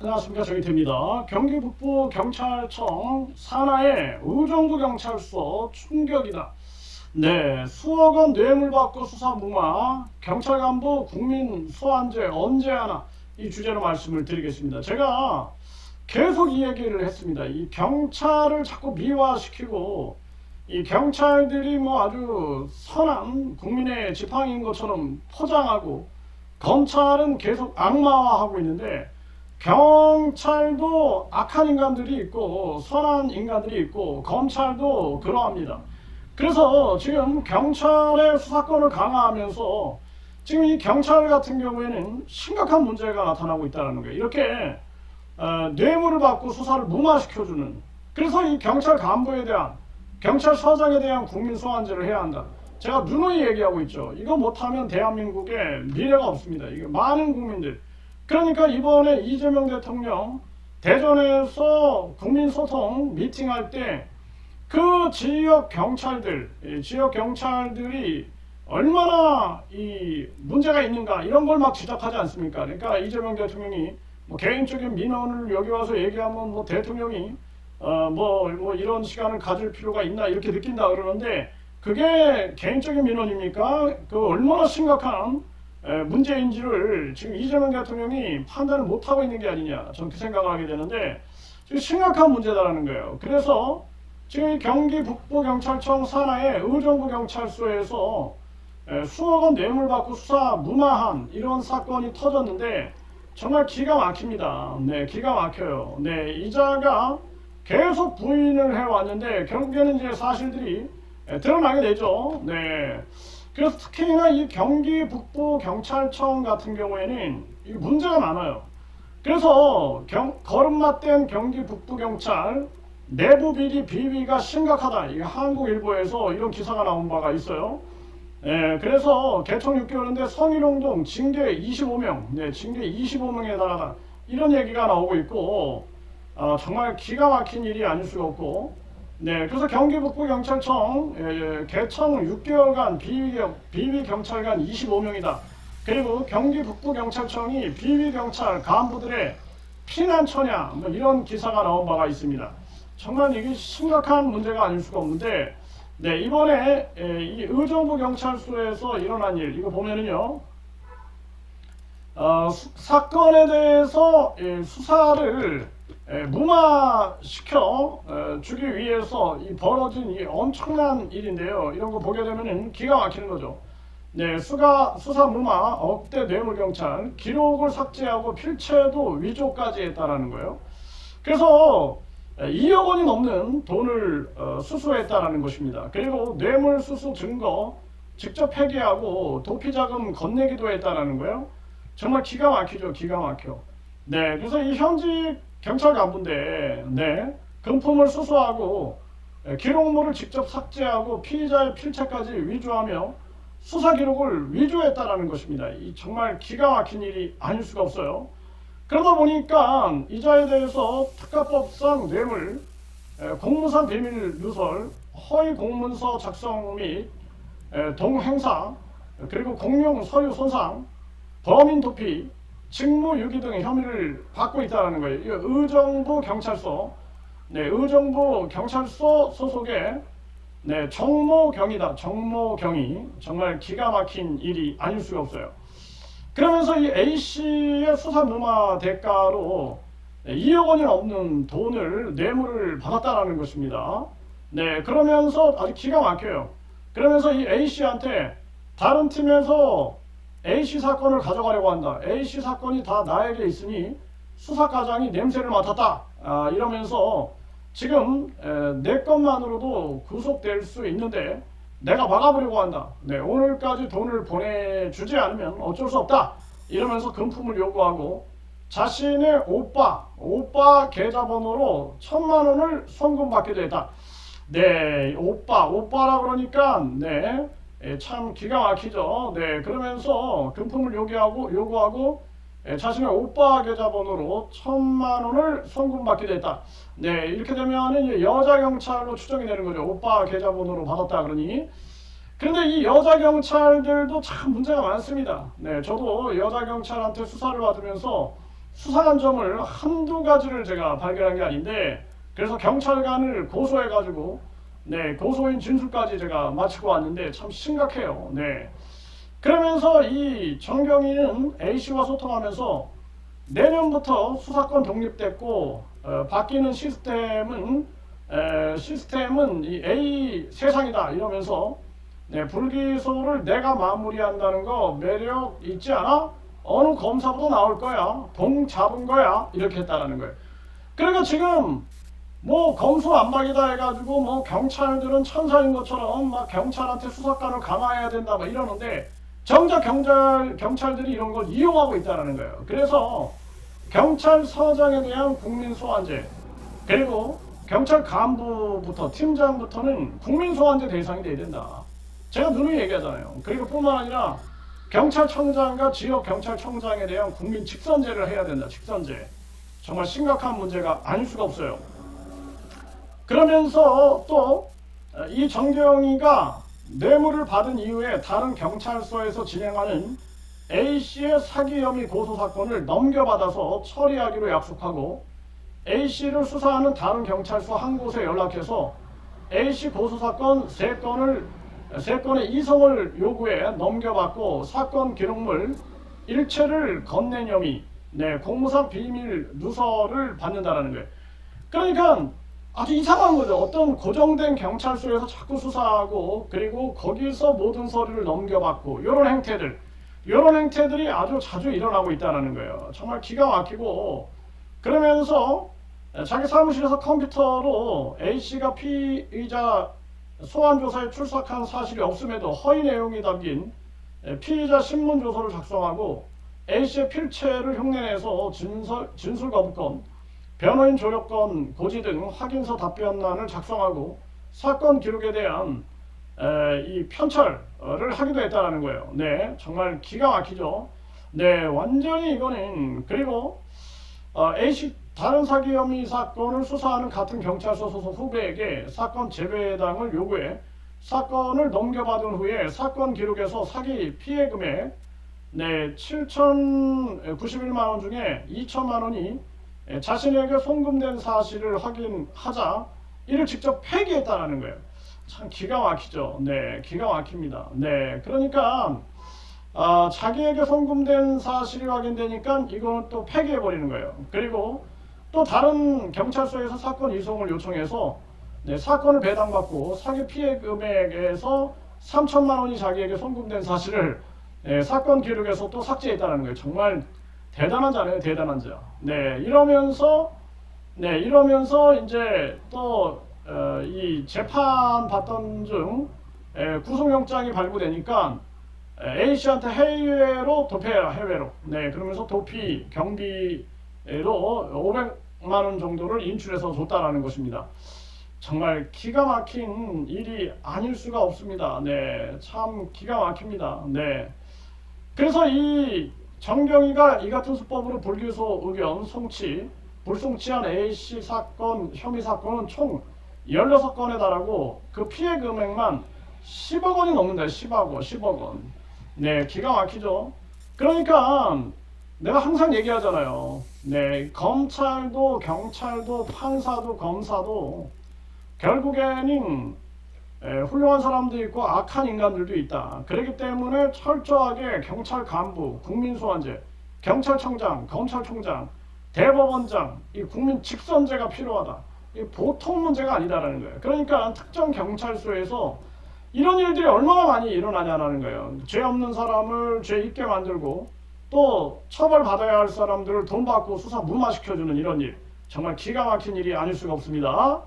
안녕하십니까. 정의태입니다. 경기 북부 경찰청 산하의 의정부 경찰서 충격이다. 네, 수억 원 뇌물 받고 수사 무마, 경찰 간부 국민 소환제 언제 하나, 이 주제로 말씀을 드리겠습니다. 제가 계속 이 얘기를 했습니다. 이 경찰을 자꾸 미화시키고 이 경찰들이 뭐 아주 선한 국민의 지팡이인 것처럼 포장하고 검찰은 계속 악마화하고 있는데, 경찰도 악한 인간들이 있고 선한 인간들이 있고 검찰도 그러합니다. 그래서 지금 경찰의 수사권을 강화하면서 지금 이 경찰 같은 경우에는 심각한 문제가 나타나고 있다는 거예요. 이렇게 뇌물을 받고 수사를 무마시켜주는, 그래서 이 경찰 간부에 대한, 경찰서장에 대한 국민 소환제를 해야 한다. 제가 누누이 얘기하고 있죠. 이거 못하면 대한민국에 미래가 없습니다. 이게 많은 국민들, 그러니까 이번에 이재명 대통령 대전에서 국민소통 미팅할 때 그 지역 경찰들이 얼마나 이 문제가 있는가 이런 걸 막 지적하지 않습니까? 그러니까 이재명 대통령이 뭐 개인적인 민원을 여기 와서 얘기하면 뭐 대통령이 뭐 이런 시간을 가질 필요가 있나 이렇게 느낀다 그러는데, 그게 개인적인 민원입니까? 그 얼마나 심각한 문제인지를 지금 이재명 대통령이 판단을 못하고 있는 게 아니냐, 저는 그 생각을 하게 되는데, 지금 심각한 문제다라는 거예요. 그래서 지금 경기 북부경찰청 산하의 의정부 경찰서에서 수억 원 뇌물 받고 수사 무마한 이런 사건이 터졌는데 정말 기가 막힙니다. 네, 기가 막혀요. 네, 이자가 계속 부인을 해왔는데 결국에는 이제 사실들이 드러나게 되죠. 네. 그래서 특히나 이 경기 북부 경찰청 같은 경우에는 이 문제가 많아요. 그래서 거름맞댄 경기 북부 경찰 내부 비리 비위가 심각하다. 이게 한국일보에서 이런 기사가 나온 바가 있어요. 그래서 개청 6개월인데 성희롱동 징계 25명, 징계 25명에 달하다, 이런 얘기가 나오고 있고, 정말 기가 막힌 일이 아닐 수가 없고, 그래서 경기 북부 경찰청 개청 6개월간 비위 경찰관 25명이다. 그리고 경기 북부 경찰청이 비위 경찰 간부들의 피난 처냐, 뭐 이런 기사가 나온 바가 있습니다. 정말 이게 심각한 문제가 아닐 수가 없는데, 이번에 이 의정부 경찰서에서 일어난 일, 이거 보면은요, 사건에 대해서 수사를 무마시켜 주기 위해서 이 벌어진 이 엄청난 일인데요. 이런 거 보게 되면은 기가 막히는 거죠. 수사 무마, 억대 뇌물 경찰, 기록을 삭제하고 필체도 위조까지 했다라는 거예요. 그래서 2억 원이 넘는 돈을 수수했다라는 것입니다. 그리고 뇌물 수수 증거 직접 폐기하고 도피자금 건네기도 했다라는 거예요. 정말 기가 막히죠. 기가 막혀. 그래서 이 현직 경찰 간부인데, 금품을 수수하고 기록물을 직접 삭제하고 피의자의 필체까지 위조하며 수사 기록을 위조했다라는 것입니다. 이 정말 기가 막힌 일이 아닐 수가 없어요. 그러다 보니까 이자에 대해서 특가법상 뇌물, 공무상 비밀 누설, 허위 공문서 작성 및 동행사, 그리고 공용 서류 손상, 범인 도피, 직무유기 등의 혐의를 받고 있다는 거예요. 이 의정부 경찰서, 의정부 경찰서 소속의 정모경이다. 정모경이 정말 기가 막힌 일이 아닐 수가 없어요. 그러면서 이 A씨의 수사 무마 대가로 2억 원이 넘는 돈을 뇌물을 받았다라는 것입니다. 그러면서 아주 기가 막혀요. 그러면서 이 A씨한테 다른 팀에서 A씨 사건을 가져가려고 한다. A씨 사건이 다 나에게 있으니 수사과장이 냄새를 맡았다. 이러면서 지금 내 것만으로도 구속될 수 있는데 내가 막아보려고 한다. 오늘까지 돈을 보내주지 않으면 어쩔 수 없다. 이러면서 금품을 요구하고 자신의 오빠 계좌번호로 1,000만 원을 송금받기도 했다. 오빠라 그러니까 참 기가 막히죠. 그러면서 금품을 요구하고 자신의 오빠 계좌번호로 1,000만 원을 송금받기도 했다. 이렇게 되면 여자 경찰로 추정이 되는 거죠. 오빠 계좌번호로 받았다 그러니. 그런데 이 여자 경찰들도 참 문제가 많습니다. 저도 여자 경찰한테 수사를 받으면서 수상한 점을 한두 가지를 제가 발견한 게 아닌데, 그래서 경찰관을 고소해가지고 고소인 진술까지 제가 마치고 왔는데 참 심각해요. 그러면서 이 정경위는 A씨와 소통하면서 내년부터 수사권 독립됐고 바뀌는 시스템은 이 A 세상이다 이러면서 불기소를 내가 마무리한다는 거 매력 있지 않아? 어느 검사보다 나올 거야. 봉 잡은 거야. 이렇게 했다라는 거예요. 그러니까 지금 뭐 검수완박이다 해가지고 뭐 경찰들은 천사인 것처럼 막 경찰한테 수사권을 강화해야 된다 막 이러는데 정작 경찰들이 이런 걸 이용하고 있다는 거예요. 그래서 경찰서장에 대한 국민소환제, 그리고 경찰 간부부터 팀장부터는 국민소환제 대상이 돼야 된다. 제가 누누이 얘기하잖아요. 그리고 뿐만 아니라 경찰청장과 지역경찰청장에 대한 국민 직선제를 해야 된다. 직선제. 정말 심각한 문제가 아닐 수가 없어요. 그러면서 또 이 정경위가 뇌물을 받은 이후에 다른 경찰서에서 진행하는 A씨의 사기 혐의 고소 사건을 넘겨받아서 처리하기로 약속하고 A씨를 수사하는 다른 경찰서 한 곳에 연락해서 A씨 고소 사건 3건의 이송을 요구해 넘겨받고 사건 기록물 일체를 건넨 혐의, 공무상 비밀 누설을 받는다라는 거예요. 그러니까 아주 이상한 거죠. 어떤 고정된 경찰서에서 자꾸 수사하고 그리고 거기서 모든 서류를 넘겨받고 이런 행태들이 아주 자주 일어나고 있다는 거예요. 정말 기가 막히고, 그러면서 자기 사무실에서 컴퓨터로 A씨가 피의자 소환조사에 출석한 사실이 없음에도 허위 내용이 담긴 피의자 신문조서를 작성하고 A씨의 필체를 흉내내서 진술 거부권, 변호인 조력권 고지 등 확인서 답변란을 작성하고 사건 기록에 대한 이 편철을 하기도 했다는 거예요. 정말 기가 막히죠. 완전히 이거는. 그리고 A씨 다른 사기 혐의 사건을 수사하는 같은 경찰서 소속 후배에게 사건 재배당을 요구해 사건을 넘겨받은 후에 사건 기록에서 사기 피해 금액 7,091만 원 중에 2천만 원이 자신에게 송금된 사실을 확인하자 이를 직접 폐기했다는 거예요. 참 기가 막히죠. 기가 막힙니다. 그러니까 자기에게 송금된 사실이 확인되니까 이거는 또 폐기해버리는 거예요. 그리고 또 다른 경찰서에서 사건 이송을 요청해서 사건을 배당받고 사기 피해 금액에서 3천만 원이 자기에게 송금된 사실을 사건 기록에서 또 삭제했다는 거예요. 정말 대단한 자네요, 대단한 자. 이러면서 이제 또 이 재판 받던 중 구속영장이 발부되니까 A씨한테 해외로 도피해라, 해외로. 그러면서 도피 경비로 500만 원 정도를 인출해서 줬다라는 것입니다. 정말 기가 막힌 일이 아닐 수가 없습니다. 참 기가 막힙니다. 그래서 이 정경위가 이 같은 수법으로 불기소 의견 불송치한 A씨 사건, 혐의 사건은 총 16건에 달하고 그 피해 금액만 10억 원이 넘는다. 10억 원. 기가 막히죠. 그러니까 내가 항상 얘기하잖아요. 검찰도 경찰도 판사도 검사도 결국에는 훌륭한 사람도 있고 악한 인간들도 있다. 그렇기 때문에 철저하게 경찰 간부, 국민소환제, 경찰청장, 검찰총장, 대법원장, 이 국민 직선제가 필요하다. 이 보통 문제가 아니다라는 거예요. 그러니까 특정 경찰서에서 이런 일들이 얼마나 많이 일어나냐는 거예요. 죄 없는 사람을 죄 있게 만들고 또 처벌받아야 할 사람들을 돈 받고 수사 무마시켜주는 이런 일. 정말 기가 막힌 일이 아닐 수가 없습니다.